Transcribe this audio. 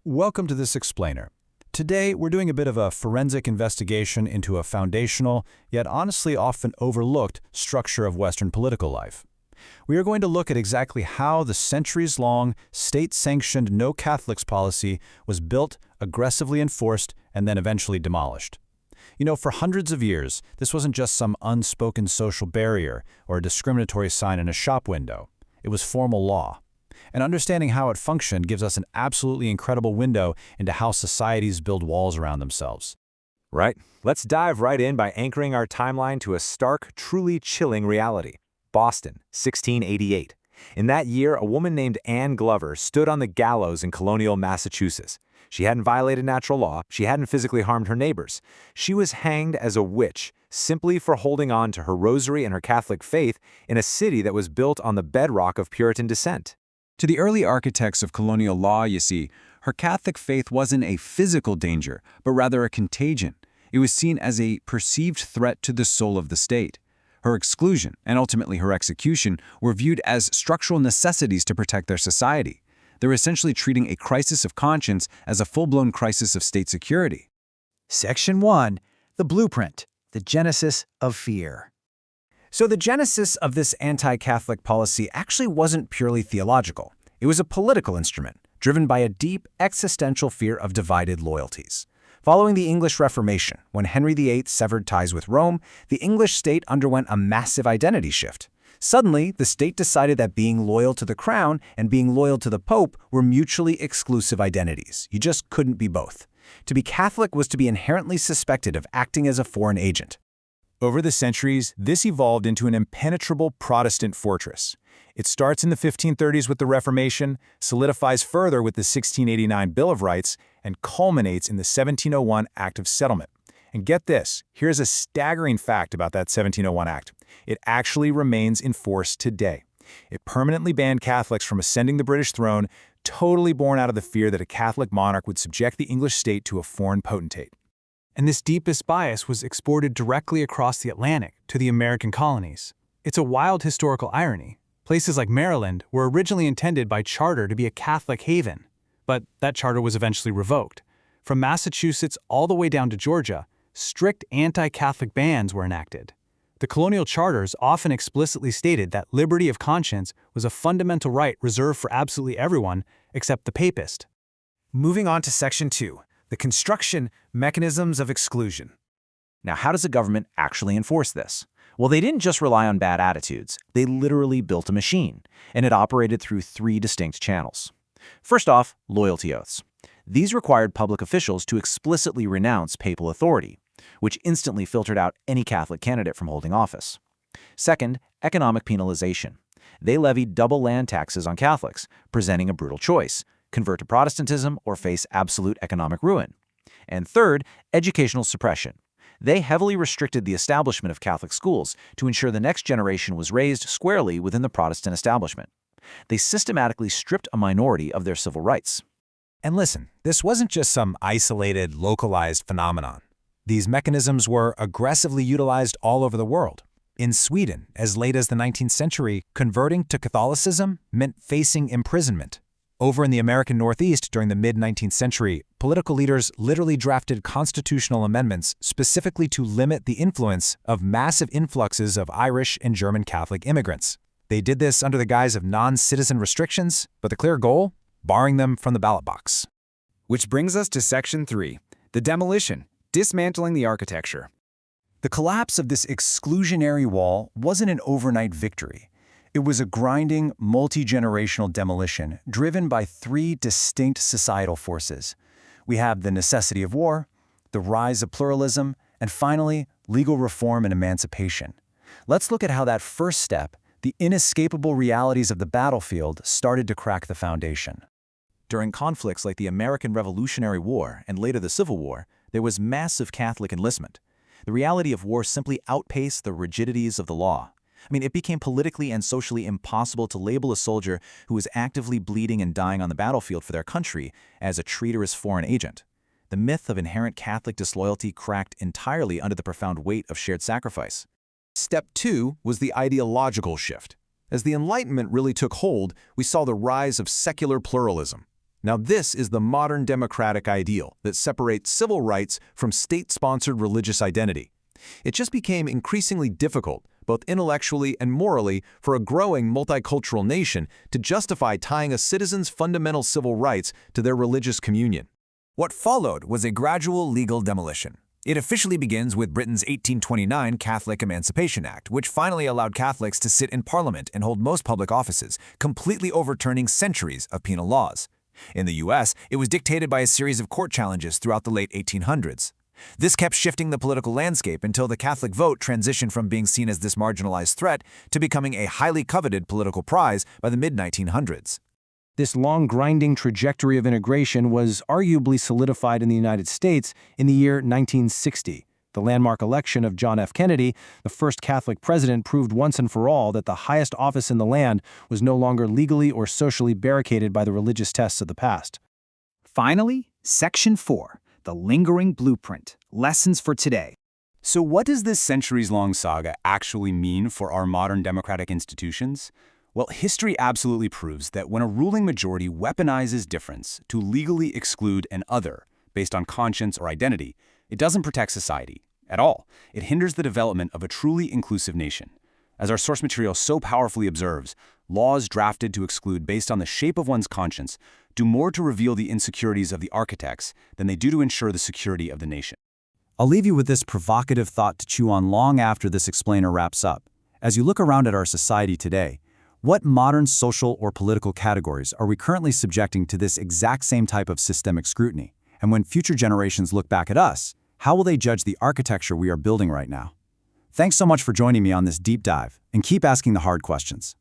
Welcome to this explainer. Today, we're doing a bit of a forensic investigation into a foundational, yet honestly often overlooked, structure of Western political life. We are going to look at exactly how the centuries-long, state-sanctioned no Catholics policy was built, aggressively enforced, and then eventually demolished. You know, for hundreds of years, this wasn't just some unspoken social barrier or a discriminatory sign in a shop window. It was formal law. And understanding how it functioned gives us an absolutely incredible window into how societies build walls around themselves. Right. Let's dive right in by anchoring our timeline to a stark, truly chilling reality. Boston, 1688. In that year, a woman named Anne Glover stood on the gallows in colonial Massachusetts. She hadn't violated natural law. She hadn't physically harmed her neighbors. She was hanged as a witch, simply for holding on to her rosary and her Catholic faith in a city that was built on the bedrock of Puritan descent. To the early architects of colonial law, you see, her Catholic faith wasn't a physical danger, but rather a contagion. It was seen as a perceived threat to the soul of the state. Her exclusion, and ultimately her execution, were viewed as structural necessities to protect their society. They were essentially treating a crisis of conscience as a full-blown crisis of state security. Section 1. The Blueprint, the Genesis of Fear. So the genesis of this anti-Catholic policy actually wasn't purely theological. It was a political instrument, driven by a deep existential fear of divided loyalties. Following the English Reformation, when Henry VIII severed ties with Rome, the English state underwent a massive identity shift. Suddenly, the state decided that being loyal to the crown and being loyal to the Pope were mutually exclusive identities. You just couldn't be both. To be Catholic was to be inherently suspected of acting as a foreign agent. Over the centuries, this evolved into an impenetrable Protestant fortress. It starts in the 1530s with the Reformation, solidifies further with the 1689 Bill of Rights, and culminates in the 1701 Act of Settlement. And get this, here's a staggering fact about that 1701 Act. It actually remains in force today. It permanently banned Catholics from ascending the British throne, totally born out of the fear that a Catholic monarch would subject the English state to a foreign potentate. And this deepest bias was exported directly across the Atlantic to the American colonies. It's a wild historical irony. Places like Maryland were originally intended by charter to be a Catholic haven, but that charter was eventually revoked. From Massachusetts all the way down to Georgia, strict anti-Catholic bans were enacted. The colonial charters often explicitly stated that liberty of conscience was a fundamental right reserved for absolutely everyone except the papist. Moving on to Section 2. The construction mechanisms of exclusion. Now, how does a government actually enforce this? Well, they didn't just rely on bad attitudes. They literally built a machine, and it operated through three distinct channels. First off, loyalty oaths. These required public officials to explicitly renounce papal authority, which instantly filtered out any Catholic candidate from holding office. Second, economic penalization. They levied double land taxes on Catholics, presenting a brutal choice: convert to Protestantism or face absolute economic ruin. And third, educational suppression. They heavily restricted the establishment of Catholic schools to ensure the next generation was raised squarely within the Protestant establishment. They systematically stripped a minority of their civil rights. And listen, this wasn't just some isolated, localized phenomenon. These mechanisms were aggressively utilized all over the world. In Sweden, as late as the 19th century, converting to Catholicism meant facing imprisonment. Over in the American Northeast during the mid-19th century, political leaders literally drafted constitutional amendments specifically to limit the influence of massive influxes of Irish and German Catholic immigrants. They did this under the guise of non-citizen restrictions, but the clear goal? Barring them from the ballot box. Which brings us to Section 3, the demolition, dismantling the architecture. The collapse of this exclusionary wall wasn't an overnight victory. It was a grinding, multi-generational demolition driven by three distinct societal forces. We have the necessity of war, the rise of pluralism, and finally, legal reform and emancipation. Let's look at how that first step, the inescapable realities of the battlefield, started to crack the foundation. During conflicts like the American Revolutionary War and later the Civil War, there was massive Catholic enlistment. The reality of war simply outpaced the rigidities of the law. It became politically and socially impossible to label a soldier who was actively bleeding and dying on the battlefield for their country as a traitorous foreign agent. The myth of inherent Catholic disloyalty cracked entirely under the profound weight of shared sacrifice. Step 2 was the ideological shift. As the Enlightenment really took hold, we saw the rise of secular pluralism. Now this is the modern democratic ideal that separates civil rights from state-sponsored religious identity. It just became increasingly difficult, both intellectually and morally, for a growing multicultural nation to justify tying a citizen's fundamental civil rights to their religious communion. What followed was a gradual legal demolition. It officially begins with Britain's 1829 Catholic Emancipation Act, which finally allowed Catholics to sit in Parliament and hold most public offices, completely overturning centuries of penal laws. In the US, it was dictated by a series of court challenges throughout the late 1800s. This kept shifting the political landscape until the Catholic vote transitioned from being seen as this marginalized threat to becoming a highly coveted political prize by the mid-1900s. This long, grinding trajectory of integration was arguably solidified in the United States in the year 1960. The landmark election of John F. Kennedy, the first Catholic president, proved once and for all that the highest office in the land was no longer legally or socially barricaded by the religious tests of the past. Finally, Section 4, the lingering blueprint, lessons for today. So what does this centuries-long saga actually mean for our modern democratic institutions? Well, history absolutely proves that when a ruling majority weaponizes difference to legally exclude an other based on conscience or identity, it doesn't protect society at all. It hinders the development of a truly inclusive nation. As our source material so powerfully observes, laws drafted to exclude based on the shape of one's conscience do more to reveal the insecurities of the architects than they do to ensure the security of the nation. I'll leave you with this provocative thought to chew on long after this explainer wraps up. As you look around at our society today, what modern social or political categories are we currently subjecting to this exact same type of systemic scrutiny? And when future generations look back at us, how will they judge the architecture we are building right now? Thanks so much for joining me on this deep dive, and keep asking the hard questions.